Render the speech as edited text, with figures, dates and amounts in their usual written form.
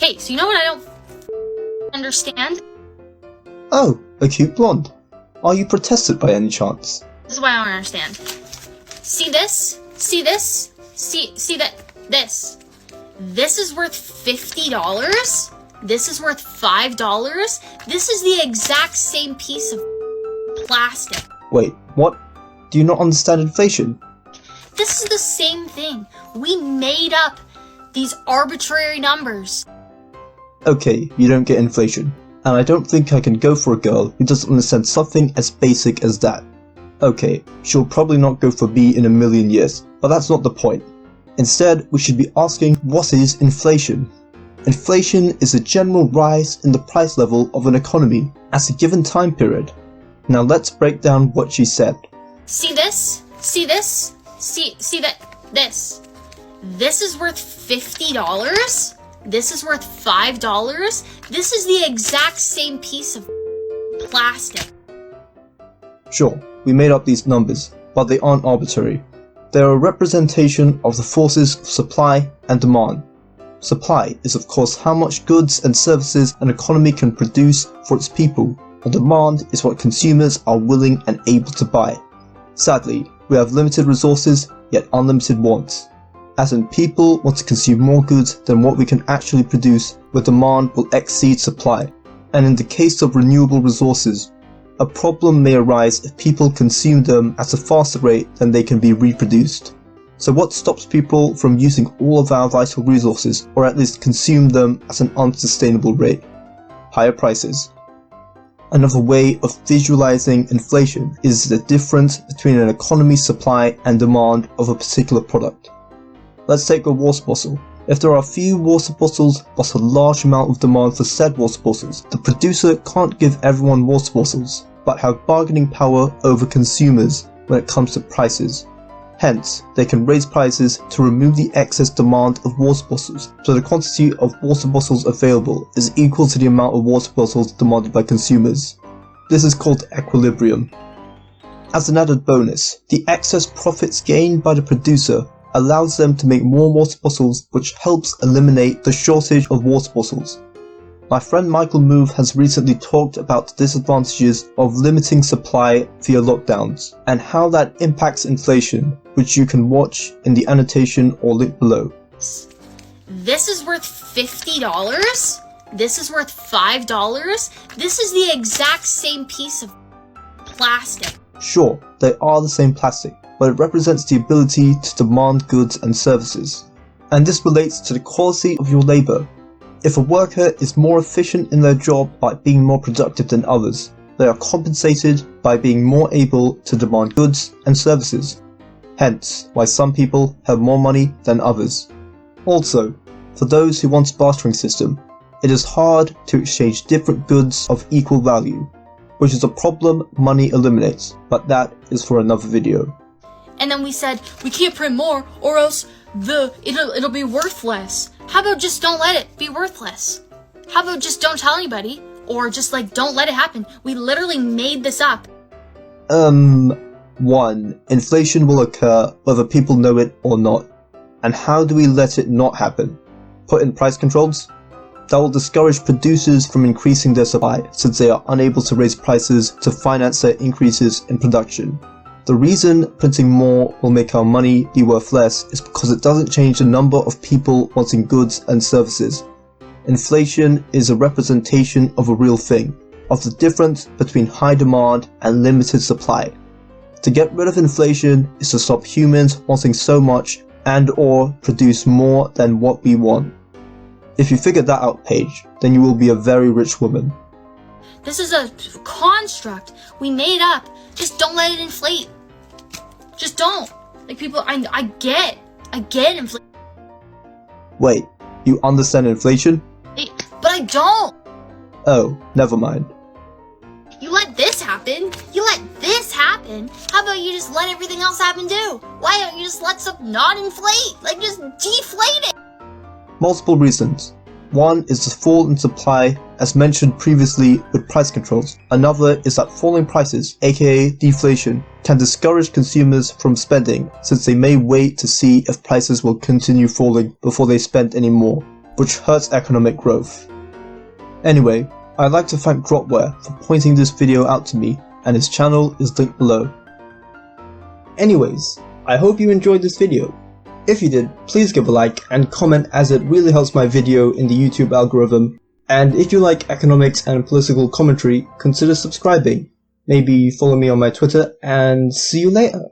Okay, so you know what I don't understand? Oh, a cute blonde. Are you protested by any chance? This is what I don't understand. See this? See this? See that? This. This is worth $50? This is worth $5? This is the exact same piece of plastic. Wait, what? Do you not understand inflation? This is the same thing. We made up these arbitrary numbers. Okay, you don't get inflation. And I don't think I can go for a girl who doesn't understand something as basic as that. Okay, she'll probably not go for me in a million years, but that's not the point. Instead, we should be asking, what is inflation? Inflation is a general rise in the price level of an economy at a given time period. Now let's break down what she said. See this? See this? See that? This. This is worth $50? This is worth $5? This is the exact same piece of plastic. Sure, we made up these numbers, but they aren't arbitrary. They are a representation of the forces of supply and demand. Supply is of course how much goods and services an economy can produce for its people, and demand is what consumers are willing and able to buy. Sadly, we have limited resources, yet unlimited wants. As in, people want to consume more goods than what we can actually produce, where demand will exceed supply. And in the case of renewable resources, a problem may arise if people consume them at a faster rate than they can be reproduced. So what stops people from using all of our vital resources, or at least consume them at an unsustainable rate? Higher prices. Another way of visualizing inflation is the difference between an economy's supply and demand of a particular product. Let's take a water bottle. If there are few water bottles but a large amount of demand for said water bottles, the producer can't give everyone water bottles, but have bargaining power over consumers when it comes to prices. Hence, they can raise prices to remove the excess demand of water bottles, so the quantity of water bottles available is equal to the amount of water bottles demanded by consumers. This is called equilibrium. As an added bonus, the excess profits gained by the producer allows them to make more water bottles, which helps eliminate the shortage of water bottles. My friend Michael Move has recently talked about the disadvantages of limiting supply via lockdowns, and how that impacts inflation, which you can watch in the annotation or link below. This is worth $50? This is worth $5? This is the exact same piece of plastic. Sure, they are the same plastic, but it represents the ability to demand goods and services. And this relates to the quality of your labor. If a worker is more efficient in their job by being more productive than others, they are compensated by being more able to demand goods and services. Hence, why some people have more money than others. Also, for those who want a bartering system, it is hard to exchange different goods of equal value, which is a problem money eliminates, but that is for another video. And then we said, we can't print more or else it'll be worthless. How about just don't let it be worthless? How about just don't tell anybody? Or just don't let it happen. We literally made this up. 1. Inflation will occur whether people know it or not. And how do we let it not happen? Put in price controls? That will discourage producers from increasing their supply, since they are unable to raise prices to finance their increases in production. The reason printing more will make our money be worth less is because it doesn't change the number of people wanting goods and services. Inflation is a representation of a real thing, of the difference between high demand and limited supply. To get rid of inflation is to stop humans wanting so much and/or produce more than what we want. If you figure that out, Paige, then you will be a very rich woman. This is a construct we made up. Just don't let it inflate. Just don't. People, I get inflation. Wait, you understand inflation? But I don't. Oh, never mind. You let this happen. You let this happen. How about you just let everything else happen too? Why don't you just let stuff not inflate? Just deflate it. Multiple reasons. One is the fall in supply, as mentioned previously with price controls. Another is that falling prices, aka deflation, can discourage consumers from spending, since they may wait to see if prices will continue falling before they spend any more. which hurts economic growth. Anyway, I'd like to thank Dropware for pointing this video out to me, and his channel is linked below. Anyways, I hope you enjoyed this video. If you did, please give a like and comment, as it really helps my video in the YouTube algorithm. And if you like economics and political commentary, consider subscribing. Maybe follow me on my Twitter, and see you later.